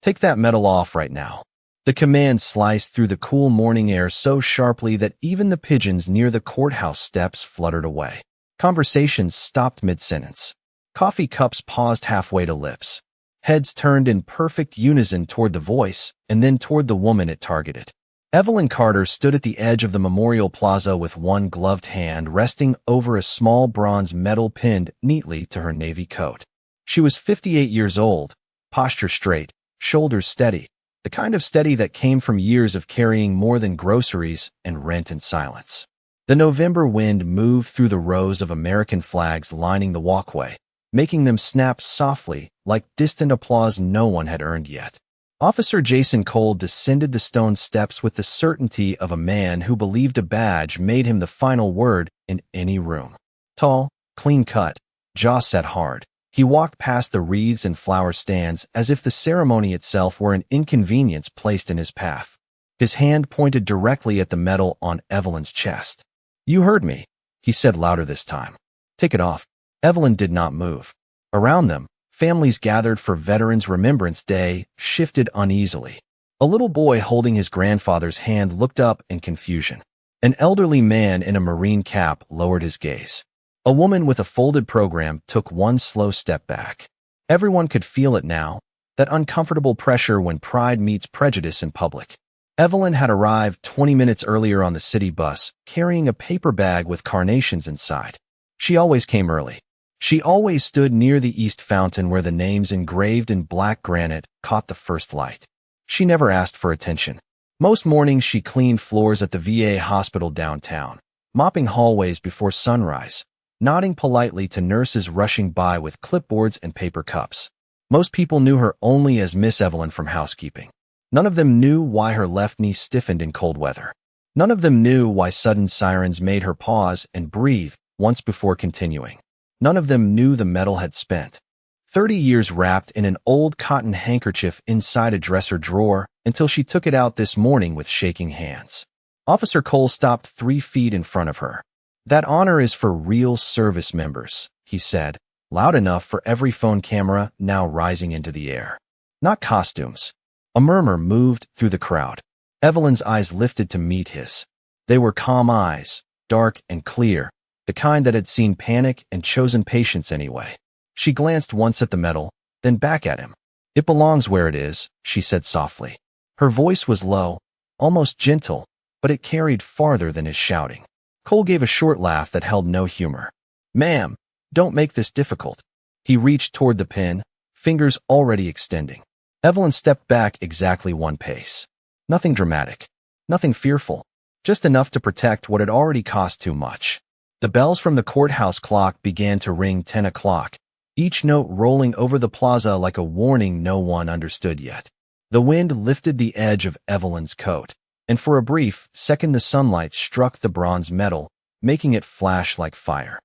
Take that metal off right now. The command sliced through the cool morning air so sharply that even the pigeons near the courthouse steps fluttered away. Conversations stopped mid-sentence. Coffee cups paused halfway to lips. Heads turned in perfect unison toward the voice and then toward the woman it targeted. Evelyn Carter stood at the edge of the Memorial Plaza with one gloved hand resting over a small bronze medal pinned neatly to her navy coat. She was 58 years old, posture straight, shoulders steady, the kind of steady that came from years of carrying more than groceries and rent in silence. The November wind moved through the rows of American flags lining the walkway, making them snap softly like distant applause no one had earned yet. Officer Jason Cole descended the stone steps with the certainty of a man who believed a badge made him the final word in any room. Tall, clean-cut, jaw set hard, he walked past the wreaths and flower stands as if the ceremony itself were an inconvenience placed in his path. His hand pointed directly at the medal on Evelyn's chest. "You heard me," he said louder this time. "Take it off." Evelyn did not move. Around them, families gathered for Veterans Remembrance Day shifted uneasily. A little boy holding his grandfather's hand looked up in confusion. An elderly man in a Marine cap lowered his gaze. A woman with a folded program took one slow step back. Everyone could feel it now, that uncomfortable pressure when pride meets prejudice in public. Evelyn had arrived 20 minutes earlier on the city bus, carrying a paper bag with carnations inside. She always came early. She always stood near the east fountain where the names engraved in black granite caught the first light. She never asked for attention. Most mornings she cleaned floors at the VA hospital downtown, mopping hallways before sunrise, nodding politely to nurses rushing by with clipboards and paper cups. Most people knew her only as Miss Evelyn from housekeeping. None of them knew why her left knee stiffened in cold weather. None of them knew why sudden sirens made her pause and breathe once before continuing. None of them knew the medal had spent 30 years wrapped in an old cotton handkerchief inside a dresser drawer until she took it out this morning with shaking hands. Officer Cole stopped 3 feet in front of her. "That honor is for real service members," he said, loud enough for every phone camera now rising into the air. "Not costumes." A murmur moved through the crowd. Evelyn's eyes lifted to meet his. They were calm eyes, dark and clear, the kind that had seen panic and chosen patience anyway. She glanced once at the medal, then back at him. "It belongs where it is," she said softly. Her voice was low, almost gentle, but it carried farther than his shouting. Cole gave a short laugh that held no humor. "Ma'am, don't make this difficult." He reached toward the pin, fingers already extending. Evelyn stepped back exactly 1 pace. Nothing dramatic, nothing fearful, just enough to protect what had already cost too much. The bells from the courthouse clock began to ring 10 o'clock, each note rolling over the plaza like a warning no one understood yet. The wind lifted the edge of Evelyn's coat, and for a brief second the sunlight struck the bronze medal, making it flash like fire.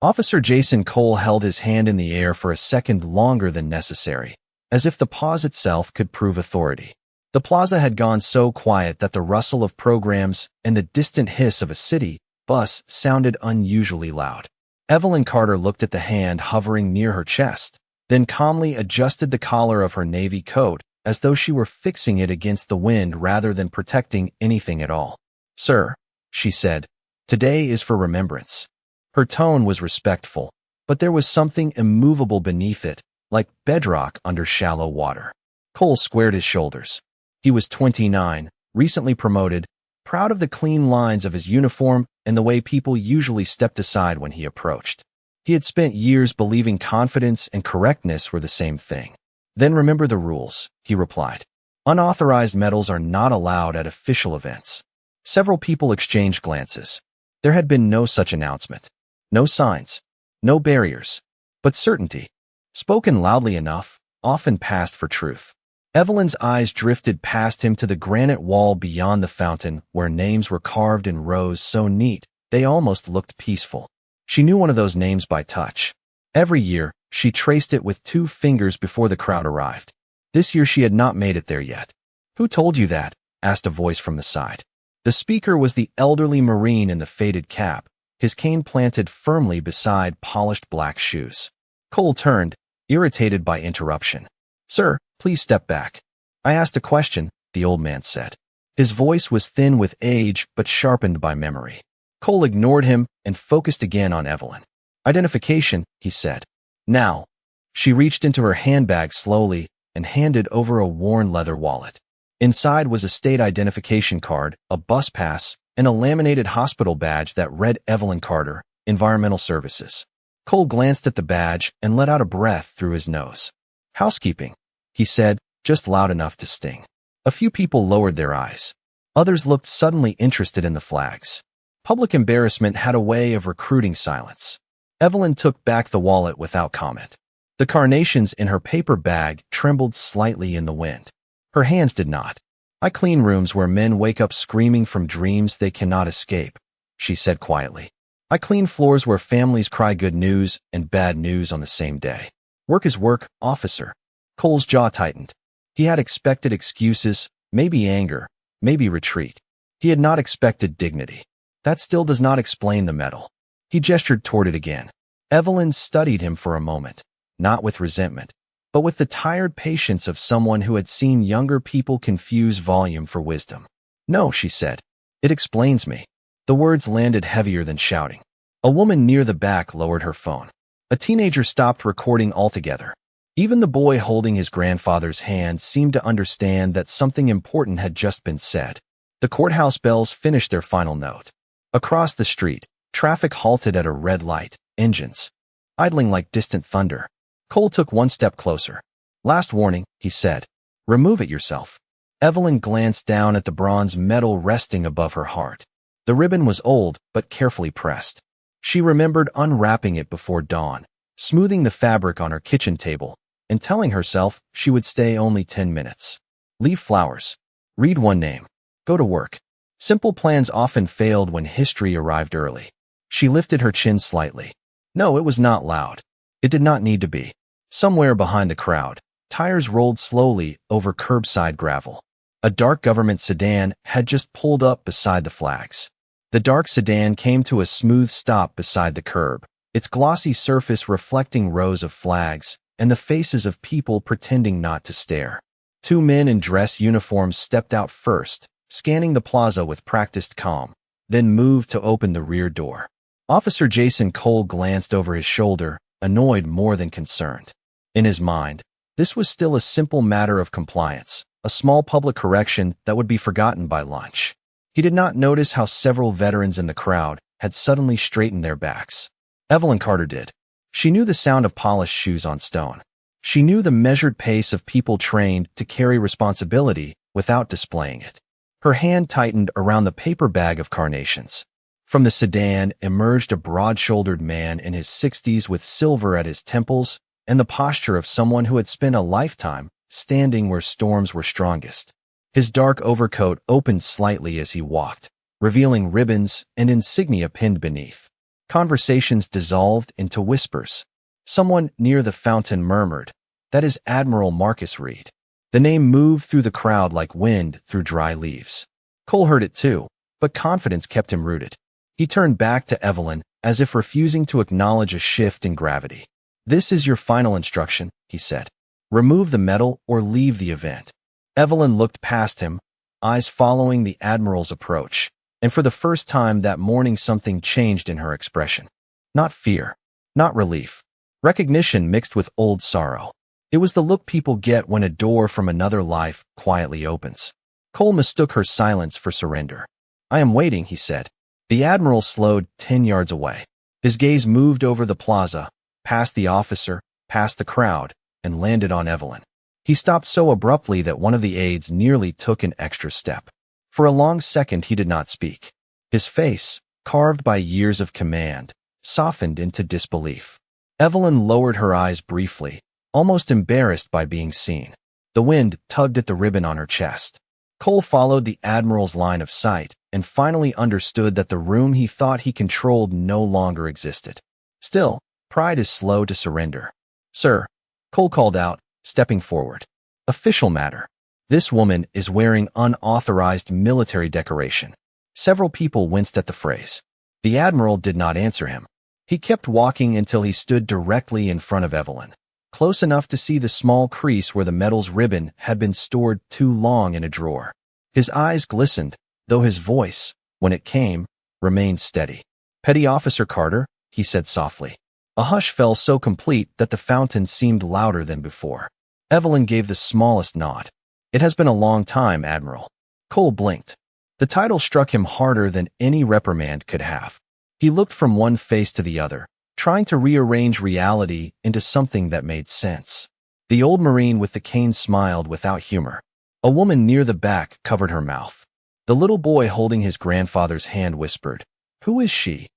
Officer Jason Cole held his hand in the air for a second longer than necessary, as if the pause itself could prove authority. The plaza had gone so quiet that the rustle of programs and the distant hiss of a city bus sounded unusually loud. Evelyn Carter looked at the hand hovering near her chest, then calmly adjusted the collar of her navy coat as though she were fixing it against the wind rather than protecting anything at all. "Sir," she said, "today is for remembrance." Her tone was respectful, but there was something immovable beneath it, like bedrock under shallow water. Cole squared his shoulders. He was 29, recently promoted, proud of the clean lines of his uniform and the way people usually stepped aside when he approached. He had spent years believing confidence and correctness were the same thing. "Then remember the rules," he replied. "Unauthorized medals are not allowed at official events." Several people exchanged glances. There had been no such announcement. No signs. No barriers. But certainty, spoken loudly enough, often passed for truth. Evelyn's eyes drifted past him to the granite wall beyond the fountain where names were carved in rows so neat they almost looked peaceful. She knew one of those names by touch. Every year, she traced it with 2 fingers before the crowd arrived. This year she had not made it there yet. "Who told you that?" asked a voice from the side. The speaker was the elderly Marine in the faded cap, his cane planted firmly beside polished black shoes. Cole turned, irritated by interruption. "Sir, please step back." I asked a question, the old man said. His voice was thin with age but sharpened by memory. Cole ignored him and focused again on Evelyn. Identification, he said. Now. She reached into her handbag slowly and handed over a worn leather wallet. Inside was a state identification card, a bus pass, and a laminated hospital badge that read Evelyn Carter, Environmental Services. Cole glanced at the badge and let out a breath through his nose. Housekeeping, he said, just loud enough to sting. A few people lowered their eyes. Others looked suddenly interested in the flags. Public embarrassment had a way of recruiting silence. Evelyn took back the wallet without comment. The carnations in her paper bag trembled slightly in the wind. Her hands did not. I clean rooms where men wake up screaming from dreams they cannot escape, she said quietly. I clean floors where families cry good news and bad news on the same day. Work is work, officer. Cole's jaw tightened. He had expected excuses, maybe anger, maybe retreat. He had not expected dignity. That still does not explain the medal. He gestured toward it again. Evelyn studied him for a moment, not with resentment, but with the tired patience of someone who had seen younger people confuse volume for wisdom. No, she said. It explains me. The words landed heavier than shouting. A woman near the back lowered her phone. A teenager stopped recording altogether. Even the boy holding his grandfather's hand seemed to understand that something important had just been said. The courthouse bells finished their final note. Across the street, traffic halted at a red light, engines idling like distant thunder. Cole took one step closer. Last warning, he said. Remove it yourself. Evelyn glanced down at the bronze medal resting above her heart. The ribbon was old, but carefully pressed. She remembered unwrapping it before dawn, smoothing the fabric on her kitchen table, and telling herself she would stay only 10 minutes. Leave flowers. Read one name. Go to work. Simple plans often failed when history arrived early. She lifted her chin slightly. No, it was not loud. It did not need to be. Somewhere behind the crowd, tires rolled slowly over curbside gravel. A dark government sedan had just pulled up beside the flags. The dark sedan came to a smooth stop beside the curb, its glossy surface reflecting rows of flags and the faces of people pretending not to stare. Two men in dress uniforms stepped out first, scanning the plaza with practiced calm, then moved to open the rear door. Officer Jason Cole glanced over his shoulder, annoyed more than concerned. In his mind, this was still a simple matter of compliance, a small public correction that would be forgotten by lunch. He did not notice how several veterans in the crowd had suddenly straightened their backs. Evelyn Carter did. She knew the sound of polished shoes on stone. She knew the measured pace of people trained to carry responsibility without displaying it. Her hand tightened around the paper bag of carnations. From the sedan emerged a broad-shouldered man in his 60s with silver at his temples and the posture of someone who had spent a lifetime standing where storms were strongest. His dark overcoat opened slightly as he walked, revealing ribbons and insignia pinned beneath. Conversations dissolved into whispers. Someone near the fountain murmured, "That is Admiral Marcus Reed." The name moved through the crowd like wind through dry leaves. Cole heard it too, but confidence kept him rooted. He turned back to Evelyn, as if refusing to acknowledge a shift in gravity. "This is your final instruction," he said. "Remove the medal or leave the event." Evelyn looked past him, eyes following the Admiral's approach, and for the first time that morning something changed in her expression. Not fear, not relief. Recognition mixed with old sorrow. It was the look people get when a door from another life quietly opens. Cole mistook her silence for surrender. "I am waiting," he said. The Admiral slowed 10 yards away. His gaze moved over the plaza, past the officer, past the crowd, and landed on Evelyn. He stopped so abruptly that one of the aides nearly took an extra step. For a long second he did not speak. His face, carved by years of command, softened into disbelief. Evelyn lowered her eyes briefly, almost embarrassed by being seen. The wind tugged at the ribbon on her chest. Cole followed the Admiral's line of sight and finally understood that the room he thought he controlled no longer existed. Still, pride is slow to surrender. "Sir," Cole called out, stepping forward. "Official matter. This woman is wearing unauthorized military decoration." Several people winced at the phrase. The Admiral did not answer him. He kept walking until he stood directly in front of Evelyn. close enough to see the small crease where the medal's ribbon had been stored too long in a drawer. His eyes glistened, though his voice, when it came, remained steady. "Petty Officer Carter," he said softly. A hush fell so complete that the fountain seemed louder than before. Evelyn gave the smallest nod. "It has been a long time, Admiral." Cole blinked. The title struck him harder than any reprimand could have. He looked from one face to the other, trying to rearrange reality into something that made sense. The old Marine with the cane smiled without humor. A woman near the back covered her mouth. The little boy holding his grandfather's hand whispered, "Who is she?"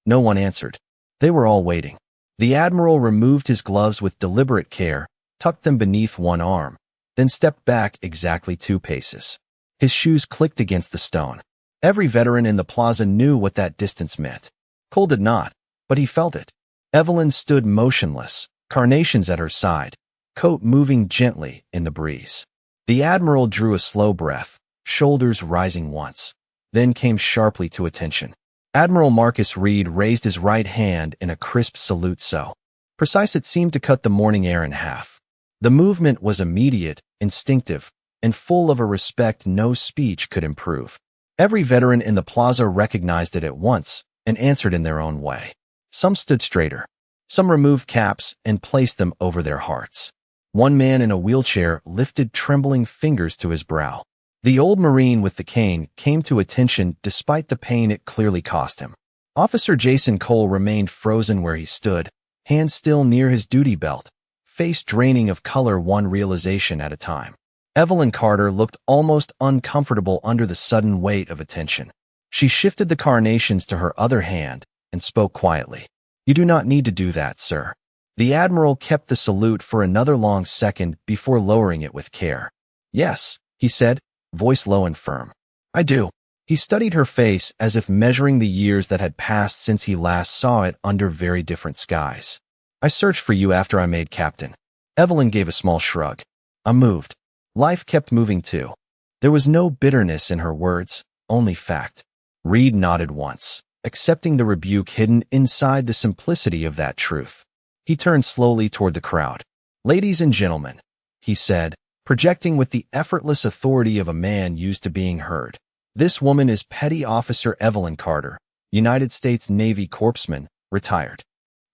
No one answered. They were all waiting. The Admiral removed his gloves with deliberate care, tucked them beneath one arm, then stepped back exactly 2 paces. His shoes clicked against the stone. Every veteran in the plaza knew what that distance meant. Cole did not, but he felt it. Evelyn stood motionless, carnations at her side, coat moving gently in the breeze. The Admiral drew a slow breath, shoulders rising once, then came sharply to attention. Admiral Marcus Reed raised his right hand in a crisp salute so precise it seemed to cut the morning air in half. The movement was immediate, instinctive, and full of a respect no speech could improve. Every veteran in the plaza recognized it at once and answered in their own way. Some stood straighter. Some removed caps and placed them over their hearts. One man in a wheelchair lifted trembling fingers to his brow. The old Marine with the cane came to attention despite the pain it clearly cost him. Officer Jason Cole remained frozen where he stood, hands still near his duty belt, face draining of color one realization at a time. Evelyn Carter looked almost uncomfortable under the sudden weight of attention. She shifted the carnations to her other hand and spoke quietly. "You do not need to do that, sir." The Admiral kept the salute for another long second before lowering it with care. "Yes," he said, voice low and firm. "I do." He studied her face as if measuring the years that had passed since he last saw it under very different skies. "I searched for you after I made captain." Evelyn gave a small shrug. "I moved." Life kept moving too. There was no bitterness in her words, only fact. Reed nodded once, accepting the rebuke hidden inside the simplicity of that truth. He turned slowly toward the crowd. "Ladies and gentlemen," he said, projecting with the effortless authority of a man used to being heard. "This woman is Petty Officer Evelyn Carter, United States Navy corpsman, retired."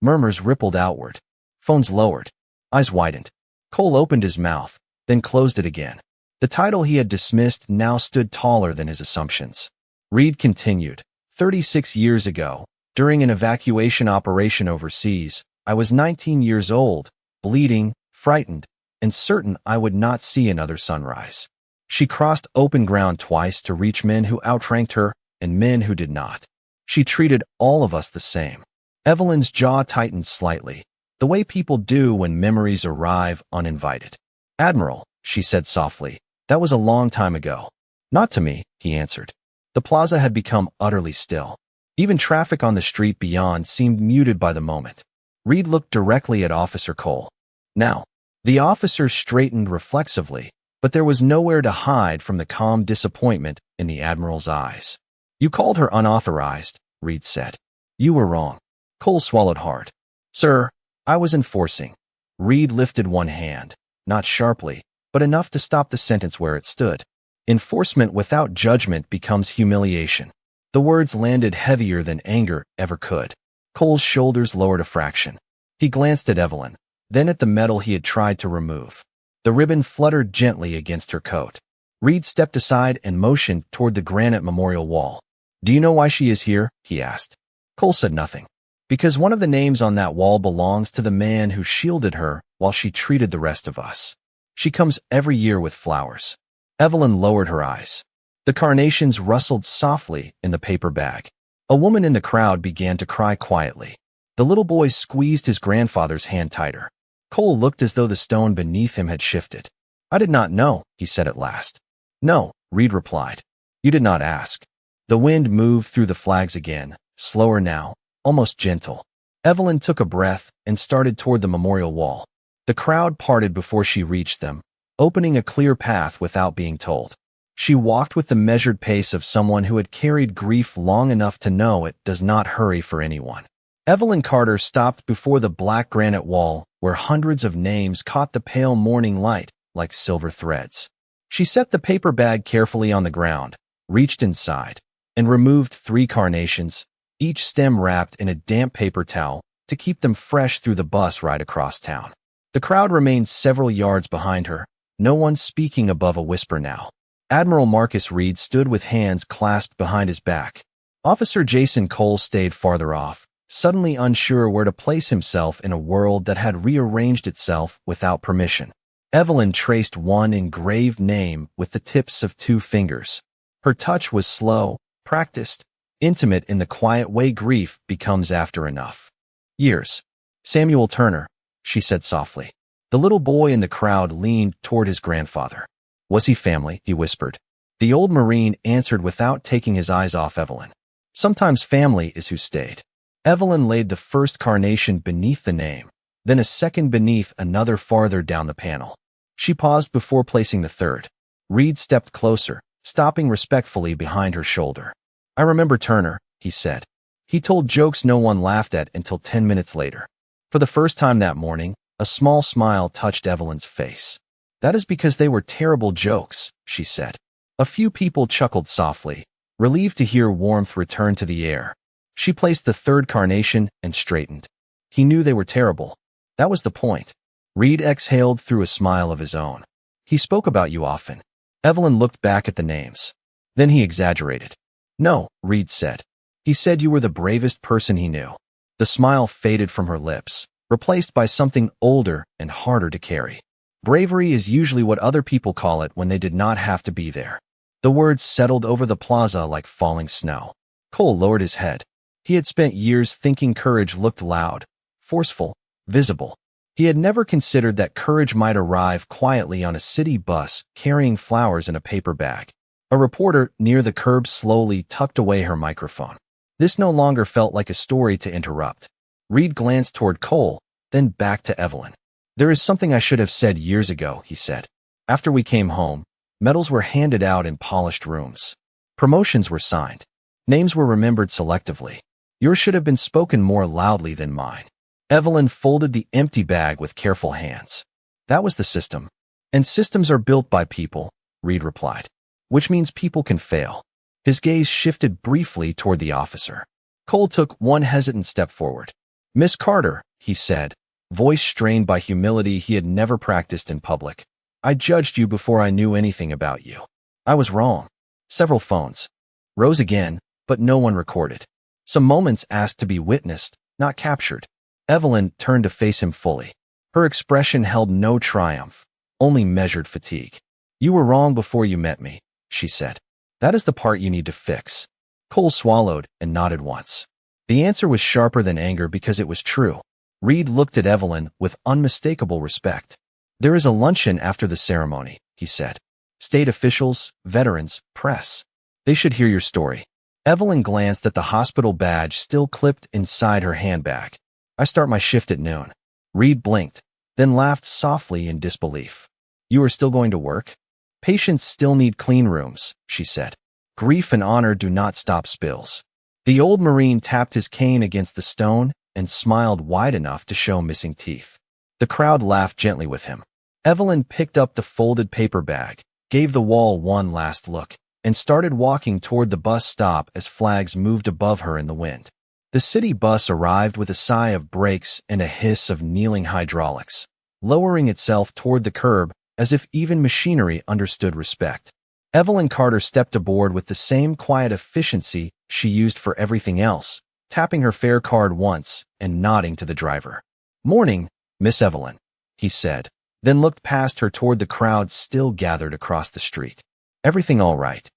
Murmurs rippled outward. Phones lowered. Eyes widened. Cole opened his mouth, then closed it again. The title he had dismissed now stood taller than his assumptions. Reed continued, 36 years ago, during an evacuation operation overseas, I was 19 years old, bleeding, frightened, and certain I would not see another sunrise. She crossed open ground twice to reach men who outranked her and men who did not. She treated all of us the same." Evelyn's jaw tightened slightly, the way people do when memories arrive uninvited. "Admiral," she said softly, "that was a long time ago." "Not to me," he answered. The plaza had become utterly still. Even traffic on the street beyond seemed muted by the moment. Reed looked directly at Officer Cole. "Now." The officer straightened reflexively, but there was nowhere to hide from the calm disappointment in the Admiral's eyes. "You called her unauthorized," Reed said. "You were wrong." Cole swallowed hard. "Sir, I was enforcing." Reed lifted one hand, not sharply, but enough to stop the sentence where it stood. "Enforcement without judgment becomes humiliation." The words landed heavier than anger ever could. Cole's shoulders lowered a fraction. He glanced at Evelyn, then at the medal he had tried to remove. The ribbon fluttered gently against her coat. Reed stepped aside and motioned toward the granite memorial wall. "Do you know why she is here?" he asked. Cole said nothing. "Because one of the names on that wall belongs to the man who shielded her while she treated the rest of us. She comes every year with flowers." Evelyn lowered her eyes. The carnations rustled softly in the paper bag. A woman in the crowd began to cry quietly. The little boy squeezed his grandfather's hand tighter. Cole looked as though the stone beneath him had shifted. "I did not know," he said at last. "No," Reed replied. "You did not ask." The wind moved through the flags again, slower now, almost gentle. Evelyn took a breath and started toward the memorial wall. The crowd parted before she reached them, opening a clear path without being told. She walked with the measured pace of someone who had carried grief long enough to know it does not hurry for anyone. Evelyn Carter stopped before the black granite wall, where hundreds of names caught the pale morning light like silver threads. She set the paper bag carefully on the ground, reached inside, and removed 3 carnations, each stem wrapped in a damp paper towel to keep them fresh through the bus ride across town. The crowd remained several yards behind her, no one speaking above a whisper now. Admiral Marcus Reed stood with hands clasped behind his back. Officer Jason Cole stayed farther off, suddenly unsure where to place himself in a world that had rearranged itself without permission. Evelyn traced one engraved name with the tips of 2 fingers. Her touch was slow, practiced, intimate in the quiet way grief becomes after enough years. Samuel Turner, she said softly. The little boy in the crowd leaned toward his grandfather. Was he family? He whispered. The old Marine answered without taking his eyes off Evelyn. Sometimes family is who stayed. Evelyn laid the first carnation beneath the name, then a second beneath, another farther down the panel. She paused before placing the third. Reed stepped closer, stopping respectfully behind her shoulder. I remember Turner, he said. He told jokes no one laughed at until 10 minutes later. For the first time that morning, a small smile touched Evelyn's face. That is because they were terrible jokes, she said. A few people chuckled softly, relieved to hear warmth return to the air. She placed the third carnation and straightened. He knew they were terrible. That was the point. Reed exhaled through a smile of his own. He spoke about you often. Evelyn looked back at the names. Then he exaggerated. No, Reed said. He said you were the bravest person he knew. The smile faded from her lips, replaced by something older and harder to carry. Bravery is usually what other people call it when they did not have to be there. The words settled over the plaza like falling snow. Cole lowered his head. He had spent years thinking courage looked loud, forceful, visible. He had never considered that courage might arrive quietly on a city bus carrying flowers in a paper bag. A reporter near the curb slowly tucked away her microphone. This no longer felt like a story to interrupt. Reed glanced toward Cole, then back to Evelyn. There is something I should have said years ago, he said. After we came home, medals were handed out in polished rooms. Promotions were signed. Names were remembered selectively. Yours should have been spoken more loudly than mine. Evelyn folded the empty bag with careful hands. That was the system. And systems are built by people, Reed replied. Which means people can fail. His gaze shifted briefly toward the officer. Cole took one hesitant step forward. Miss Carter, he said, voice strained by humility he had never practiced in public. I judged you before I knew anything about you. I was wrong. Several phones rose again, but no one recorded. Some moments asked to be witnessed, not captured. Evelyn turned to face him fully. Her expression held no triumph, only measured fatigue. You were wrong before you met me, she said. That is the part you need to fix. Cole swallowed and nodded once. The answer was sharper than anger because it was true. Reed looked at Evelyn with unmistakable respect. There is a luncheon after the ceremony, he said. State officials, veterans, press. They should hear your story. Evelyn glanced at the hospital badge still clipped inside her handbag. I start my shift at noon. Reed blinked, then laughed softly in disbelief. You are still going to work? Patients still need clean rooms, she said. Grief and honor do not stop spills. The old Marine tapped his cane against the stone and smiled wide enough to show missing teeth. The crowd laughed gently with him. Evelyn picked up the folded paper bag, gave the wall one last look, and started walking toward the bus stop as flags moved above her in the wind. The city bus arrived with a sigh of brakes and a hiss of kneeling hydraulics, lowering itself toward the curb as if even machinery understood respect. Evelyn Carter stepped aboard with the same quiet efficiency she used for everything else, tapping her fare card once and nodding to the driver. Morning, Miss Evelyn, he said, then looked past her toward the crowd still gathered across the street. Everything all right?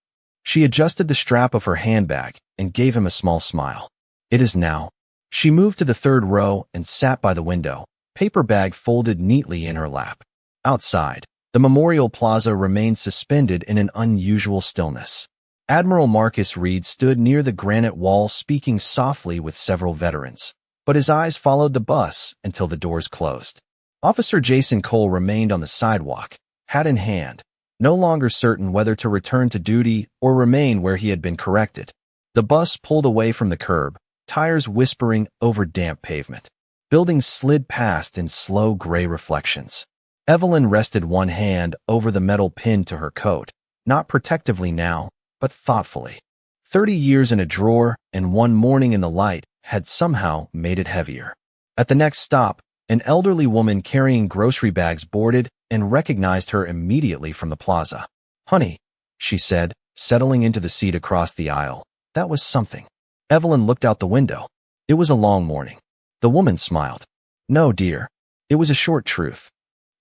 She adjusted the strap of her handbag and gave him a small smile. It is now. She moved to the third row and sat by the window, paper bag folded neatly in her lap. Outside, the Memorial Plaza remained suspended in an unusual stillness. Admiral Marcus Reed stood near the granite wall speaking softly with several veterans, but his eyes followed the bus until the doors closed. Officer Jason Cole remained on the sidewalk, hat in hand, no longer certain whether to return to duty or remain where he had been corrected. The bus pulled away from the curb, tires whispering over damp pavement. Buildings slid past in slow gray reflections. Evelyn rested one hand over the metal pin to her coat, not protectively now, but thoughtfully. 30 years in a drawer and one morning in the light had somehow made it heavier. At the next stop, an elderly woman carrying grocery bags boarded and recognized her immediately from the plaza. "Honey," she said, settling into the seat across the aisle. That was something. Evelyn looked out the window. It was a long morning. The woman smiled. "No, dear. It was a short truth."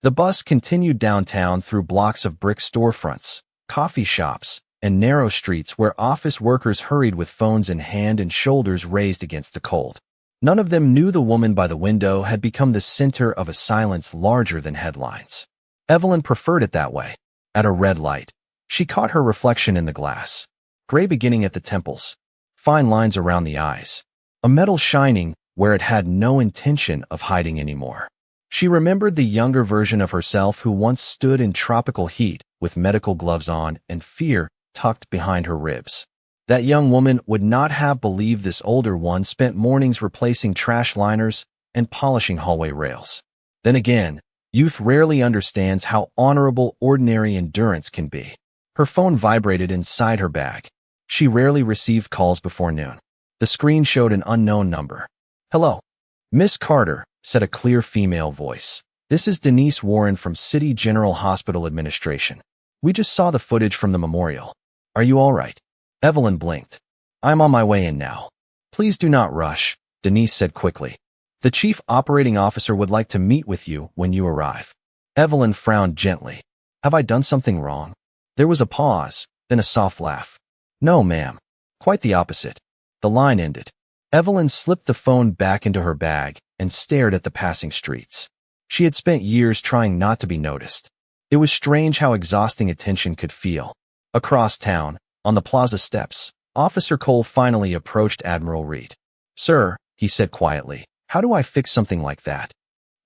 The bus continued downtown through blocks of brick storefronts, coffee shops, and narrow streets where office workers hurried with phones in hand and shoulders raised against the cold. None of them knew the woman by the window had become the center of a silence larger than headlines. Evelyn preferred it that way. At a red light, she caught her reflection in the glass. Gray beginning at the temples, fine lines around the eyes, a metal shining where it had no intention of hiding anymore. She remembered the younger version of herself who once stood in tropical heat with medical gloves on and fear tucked behind her ribs. That young woman would not have believed this older one spent mornings replacing trash liners and polishing hallway rails. Then again, youth rarely understands how honorable ordinary endurance can be. Her phone vibrated inside her bag. She rarely received calls before noon. The screen showed an unknown number. "Hello. Miss Carter," said a clear female voice. "This is Denise Warren from City General Hospital Administration. We just saw the footage from the memorial. Are you all right?" Evelyn blinked. "I'm on my way in now." "Please do not rush," Denise said quickly. "The chief operating officer would like to meet with you when you arrive." Evelyn frowned gently. "Have I done something wrong?" There was a pause, then a soft laugh. "No, ma'am. Quite the opposite." The line ended. Evelyn slipped the phone back into her bag and stared at the passing streets. She had spent years trying not to be noticed. It was strange how exhausting attention could feel. Across town, on the plaza steps, Officer Cole finally approached Admiral Reed. "Sir," he said quietly, "how do I fix something like that?"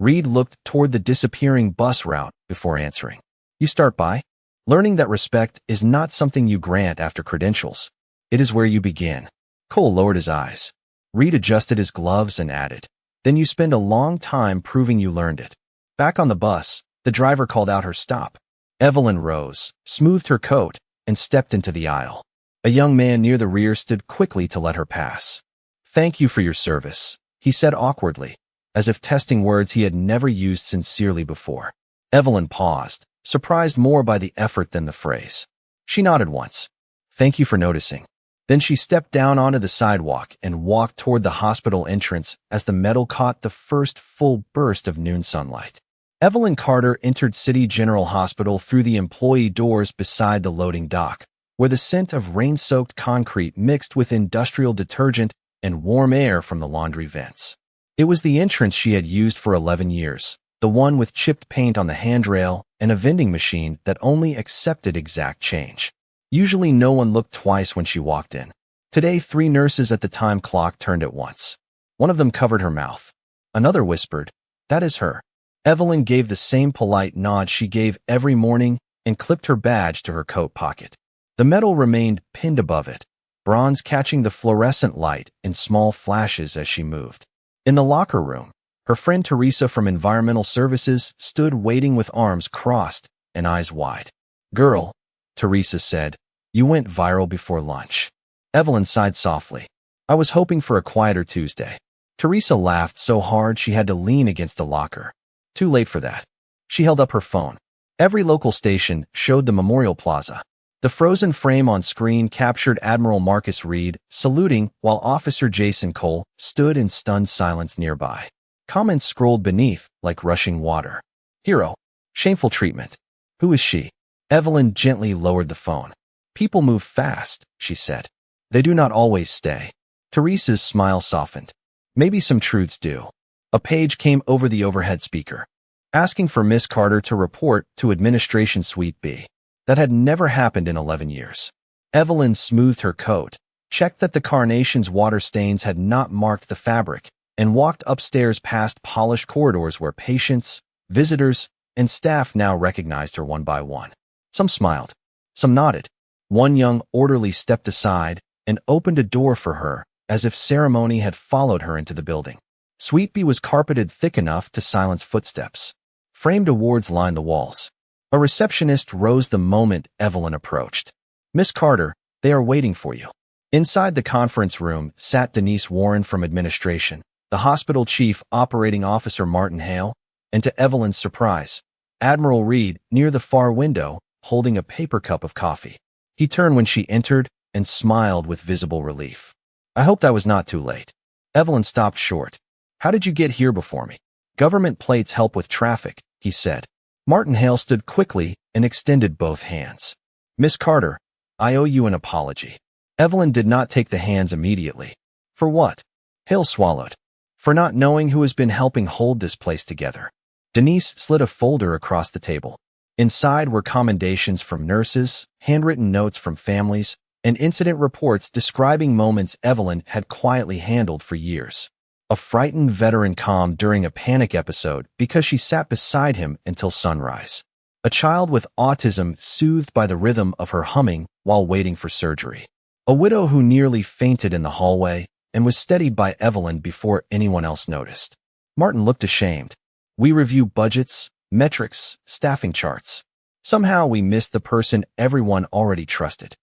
Reed looked toward the disappearing bus route before answering. "You start by learning that respect is not something you grant after credentials. It is where you begin." Cole lowered his eyes. Reed adjusted his gloves and added, "Then you spend a long time proving you learned it." Back on the bus, the driver called out her stop. Evelyn rose, smoothed her coat, and stepped into the aisle. A young man near the rear stood quickly to let her pass. "Thank you for your service," he said awkwardly, as if testing words he had never used sincerely before. Evelyn paused, surprised more by the effort than the phrase. She nodded once. "Thank you for noticing." Then she stepped down onto the sidewalk and walked toward the hospital entrance as the metal caught the first full burst of noon sunlight. Evelyn Carter entered City General Hospital through the employee doors beside the loading dock, where the scent of rain-soaked concrete mixed with industrial detergent and warm air from the laundry vents. It was the entrance she had used for 11 years, the one with chipped paint on the handrail and a vending machine that only accepted exact change. Usually no one looked twice when she walked in. Today 3 nurses at the time clock turned at once. One of them covered her mouth. Another whispered, "That is her." Evelyn gave the same polite nod she gave every morning and clipped her badge to her coat pocket. The metal remained pinned above it, bronze catching the fluorescent light in small flashes as she moved. In the locker room, her friend Teresa from Environmental Services stood waiting with arms crossed and eyes wide. "Girl," Teresa said, "you went viral before lunch." Evelyn sighed softly. "I was hoping for a quieter Tuesday." Teresa laughed so hard she had to lean against a locker. Too late for that. She held up her phone. Every local station showed the Memorial Plaza. The frozen frame on screen captured Admiral Marcus Reed saluting while Officer Jason Cole stood in stunned silence nearby. Comments scrolled beneath like rushing water. "Hero. Shameful treatment. Who is she?" Evelyn gently lowered the phone. "People move fast," she said. "They do not always stay." Teresa's smile softened. "Maybe some truths do." A page came over the overhead speaker, asking for Miss Carter to report to Administration Suite B. That had never happened in 11 years. Evelyn smoothed her coat, checked that the carnation's water stains had not marked the fabric, and walked upstairs past polished corridors where patients, visitors, and staff now recognized her one by one. Some smiled, some nodded. One young orderly stepped aside and opened a door for her as if ceremony had followed her into the building. Sweetbee was carpeted thick enough to silence footsteps. Framed awards lined the walls. A receptionist rose the moment Evelyn approached. "Miss Carter, they are waiting for you." Inside the conference room sat Denise Warren from administration, the hospital chief operating officer Martin Hale, and to Evelyn's surprise, Admiral Reed near the far window, holding a paper cup of coffee. He turned when she entered and smiled with visible relief. "I hoped I was not too late." Evelyn stopped short. "How did you get here before me?" "Government plates help with traffic," he said. Martin Hale stood quickly and extended both hands. "Miss Carter, I owe you an apology." Evelyn did not take the hands immediately. "For what?" Hale swallowed. "For not knowing who has been helping hold this place together." Denise slid a folder across the table. Inside were commendations from nurses, handwritten notes from families, and incident reports describing moments Evelyn had quietly handled for years. A frightened veteran calmed during a panic episode because she sat beside him until sunrise. A child with autism soothed by the rhythm of her humming while waiting for surgery. A widow who nearly fainted in the hallway and was steadied by Evelyn before anyone else noticed. Martin looked ashamed. "We review budgets, metrics, staffing charts. Somehow we missed the person everyone already trusted."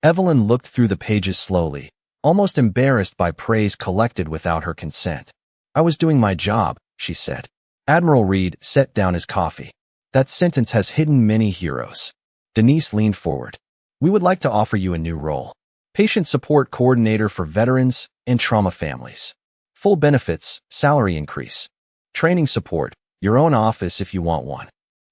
Evelyn looked through the pages slowly, almost embarrassed by praise collected without her consent. "I was doing my job," she said. Admiral Reed set down his coffee. "That sentence has hidden many heroes." Denise leaned forward. "We would like to offer you a new role. Patient Support Coordinator for Veterans and Trauma Families. Full benefits, salary increase. Training support, your own office if you want one."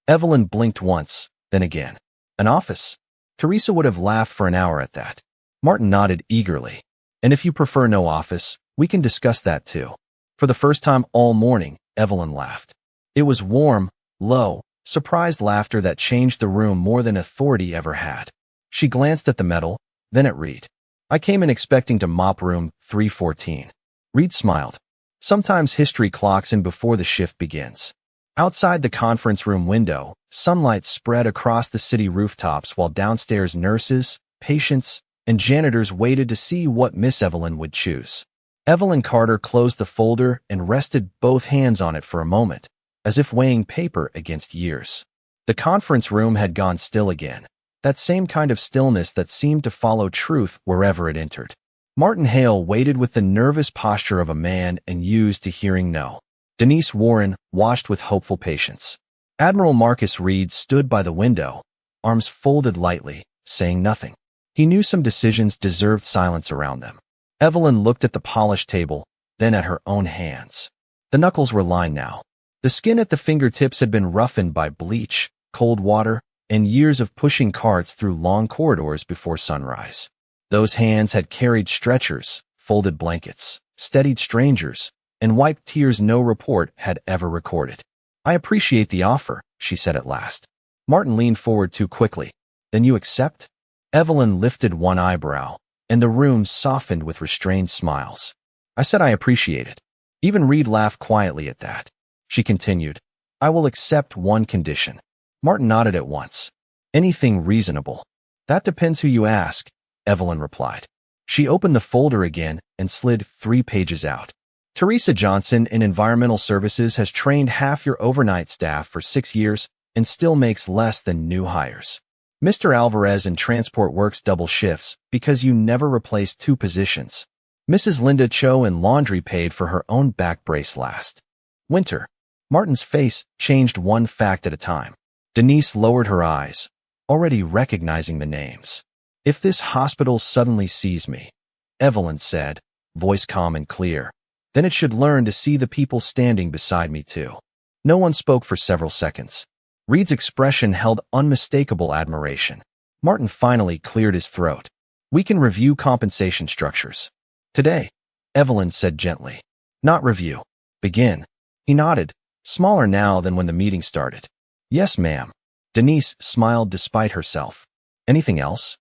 Evelyn blinked once, then again. "An office?" Teresa would have laughed for an hour at that. Martin nodded eagerly. "And if you prefer no office, we can discuss that too." For the first time all morning, Evelyn laughed. It was warm, low, surprised laughter that changed the room more than authority ever had. She glanced at the medal, then at Reed. "I came in expecting to mop room 314. Reed smiled. "Sometimes history clocks in before the shift begins." Outside the conference room window, sunlight spread across the city rooftops while downstairs nurses, patients, and janitors waited to see what Miss Evelyn would choose. Evelyn Carter closed the folder and rested both hands on it for a moment, as if weighing paper against years. The conference room had gone still again. That same kind of stillness that seemed to follow truth wherever it entered. Martin Hale waited with the nervous posture of a man and used to hearing no. Denise Warren watched with hopeful patience. Admiral Marcus Reed stood by the window, arms folded lightly, saying nothing. He knew some decisions deserved silence around them. Evelyn looked at the polished table, then at her own hands. The knuckles were lined now. The skin at the fingertips had been roughened by bleach, cold water, and years of pushing carts through long corridors before sunrise. Those hands had carried stretchers, folded blankets, steadied strangers, and wiped tears no report had ever recorded. "I appreciate the offer," she said at last. Martin leaned forward too quickly. "Then you accept?" Evelyn lifted one eyebrow, and the room softened with restrained smiles. "I said I appreciate it." Even Reed laughed quietly at that. She continued, "I will accept one condition." Martin nodded at once. "Anything reasonable." "That depends who you ask," Evelyn replied. She opened the folder again and slid 3 pages out. "Teresa Johnson in Environmental Services has trained half your overnight staff for 6 years and still makes less than new hires. Mr. Alvarez in Transport works double shifts because you never replaced 2 positions. Mrs. Linda Cho in Laundry paid for her own back brace last winter." Martin's face changed one fact at a time. Denise lowered her eyes, already recognizing the names. "If this hospital suddenly sees me," Evelyn said, voice calm and clear, "then it should learn to see the people standing beside me too." No one spoke for several seconds. Reed's expression held unmistakable admiration. Martin finally cleared his throat. "We can review compensation structures today," Evelyn said gently. "Not review. Begin." He nodded, smaller now than when the meeting started. "Yes, ma'am." Denise smiled despite herself. "Anything else?"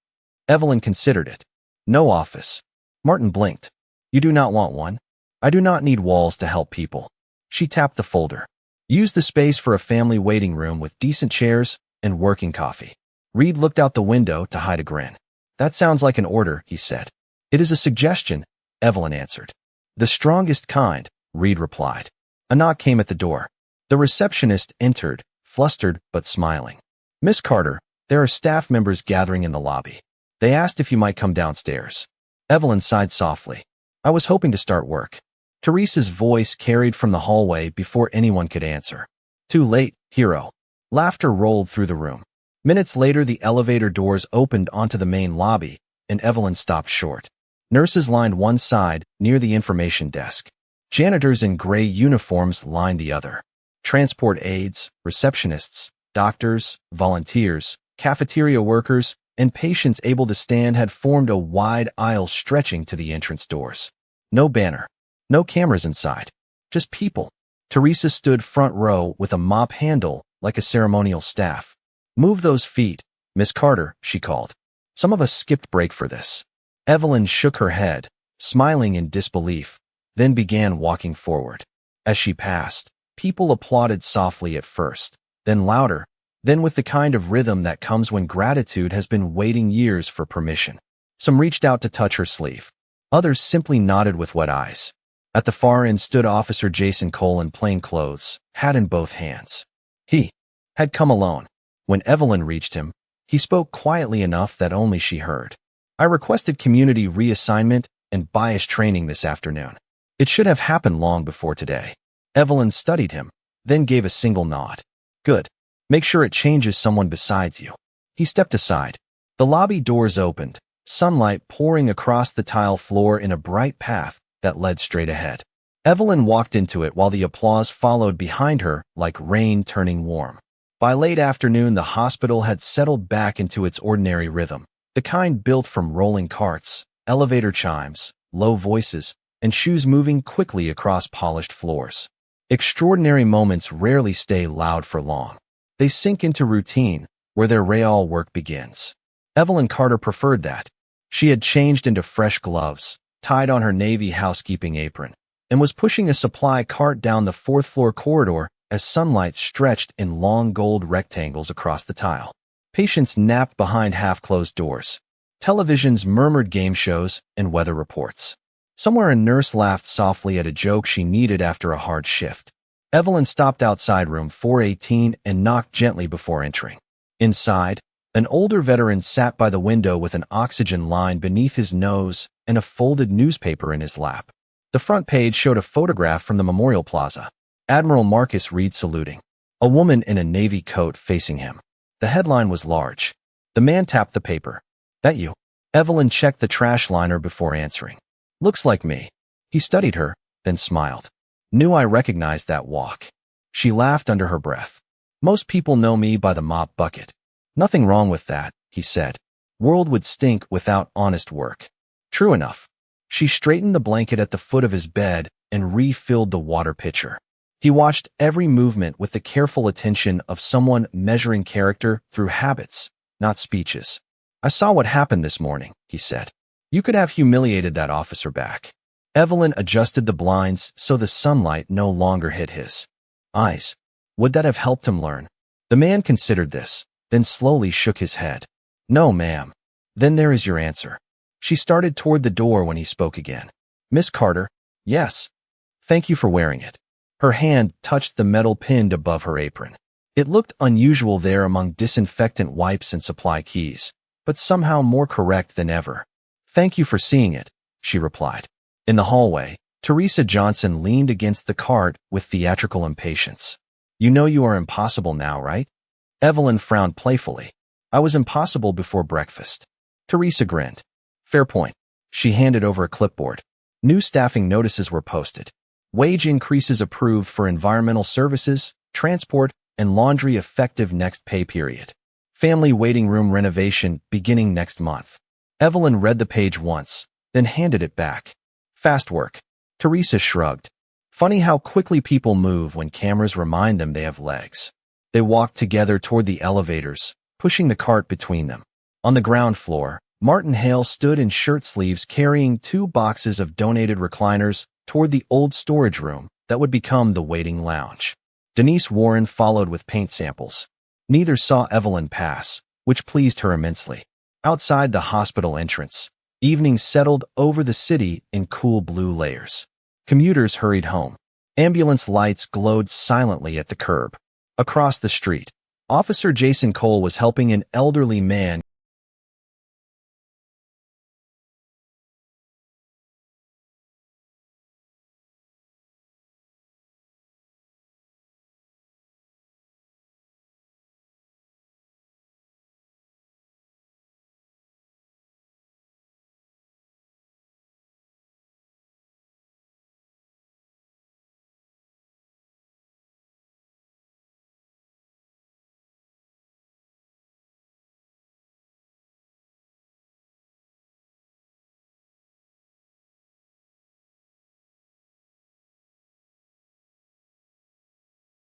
Evelyn considered it. "No office." Martin blinked. "You do not want one?" "I do not need walls to help people." She tapped the folder. "Use the space for a family waiting room with decent chairs and working coffee." Reed looked out the window to hide a grin. "That sounds like an order," he said. "It is a suggestion," Evelyn answered. "The strongest kind," Reed replied. A knock came at the door. The receptionist entered, flustered but smiling. Miss Carter, there are staff members gathering in the lobby. They asked if you might come downstairs. Evelyn sighed softly. I was hoping to start work. Teresa's voice carried from the hallway before anyone could answer. Too late, hero. Laughter rolled through the room. Minutes later, the elevator doors opened onto the main lobby, and Evelyn stopped short. Nurses lined one side, near the information desk. Janitors in gray uniforms lined the other. Transport aides, receptionists, doctors, volunteers, cafeteria workers, and patients able to stand had formed a wide aisle stretching to the entrance doors. No banner. No cameras inside. Just people. Teresa stood front row with a mop handle like a ceremonial staff. Move those feet, Miss Carter, she called. Some of us skipped break for this. Evelyn shook her head, smiling in disbelief, then began walking forward. As she passed, people applauded softly at first, then louder, then with the kind of rhythm that comes when gratitude has been waiting years for permission. Some reached out to touch her sleeve. Others simply nodded with wet eyes. At the far end stood Officer Jason Cole in plain clothes, hat in both hands. He had come alone. When Evelyn reached him, he spoke quietly enough that only she heard. I requested community reassignment and bias training this afternoon. It should have happened long before today. Evelyn studied him, then gave a single nod. Good. Make sure it changes someone besides you. He stepped aside. The lobby doors opened, sunlight pouring across the tile floor in a bright path that led straight ahead. Evelyn walked into it while the applause followed behind her like rain turning warm. By late afternoon, the hospital had settled back into its ordinary rhythm, the kind built from rolling carts, elevator chimes, low voices, and shoes moving quickly across polished floors. Extraordinary moments rarely stay loud for long. They sink into routine, where their real work begins. Evelyn Carter preferred that. She had changed into fresh gloves, tied on her navy housekeeping apron, and was pushing a supply cart down the fourth-floor corridor as sunlight stretched in long gold rectangles across the tile. Patients napped behind half-closed doors. Televisions murmured game shows and weather reports. Somewhere a nurse laughed softly at a joke she needed after a hard shift. Evelyn stopped outside room 418 and knocked gently before entering. Inside, an older veteran sat by the window with an oxygen line beneath his nose and a folded newspaper in his lap. The front page showed a photograph from the Memorial Plaza. Admiral Marcus Reed saluting. A woman in a navy coat facing him. The headline was large. The man tapped the paper. That you? Evelyn checked the trash liner before answering. Looks like me. He studied her, then smiled. Knew I recognized that walk. She laughed under her breath. Most people know me by the mop bucket. Nothing wrong with that, he said. World would stink without honest work. True enough. She straightened the blanket at the foot of his bed and refilled the water pitcher. He watched every movement with the careful attention of someone measuring character through habits, not speeches. I saw what happened this morning, he said. You could have humiliated that officer back. Evelyn adjusted the blinds so the sunlight no longer hit his eyes. Would that have helped him learn? The man considered this, then slowly shook his head. No, ma'am. Then there is your answer. She started toward the door when he spoke again. Miss Carter, yes. Thank you for wearing it. Her hand touched the metal pinned above her apron. It looked unusual there among disinfectant wipes and supply keys, but somehow more correct than ever. Thank you for seeing it, she replied. In the hallway, Teresa Johnson leaned against the cart with theatrical impatience. You know you are impossible now, right? Evelyn frowned playfully. I was impossible before breakfast. Teresa grinned. Fair point. She handed over a clipboard. New staffing notices were posted. Wage increases approved for environmental services, transport, and laundry effective next pay period. Family waiting room renovation beginning next month. Evelyn read the page once, then handed it back. Fast work. Teresa shrugged. Funny how quickly people move when cameras remind them they have legs. They walked together toward the elevators, pushing the cart between them. On the ground floor, Martin Hale stood in shirt sleeves carrying 2 boxes of donated recliners toward the old storage room that would become the waiting lounge. Denise Warren followed with paint samples. Neither saw Evelyn pass, which pleased her immensely. Outside the hospital entrance, evening settled over the city in cool blue layers. Commuters hurried home, Ambulance lights glowed silently at the curb. Across the street, Officer Jason Cole was helping an elderly man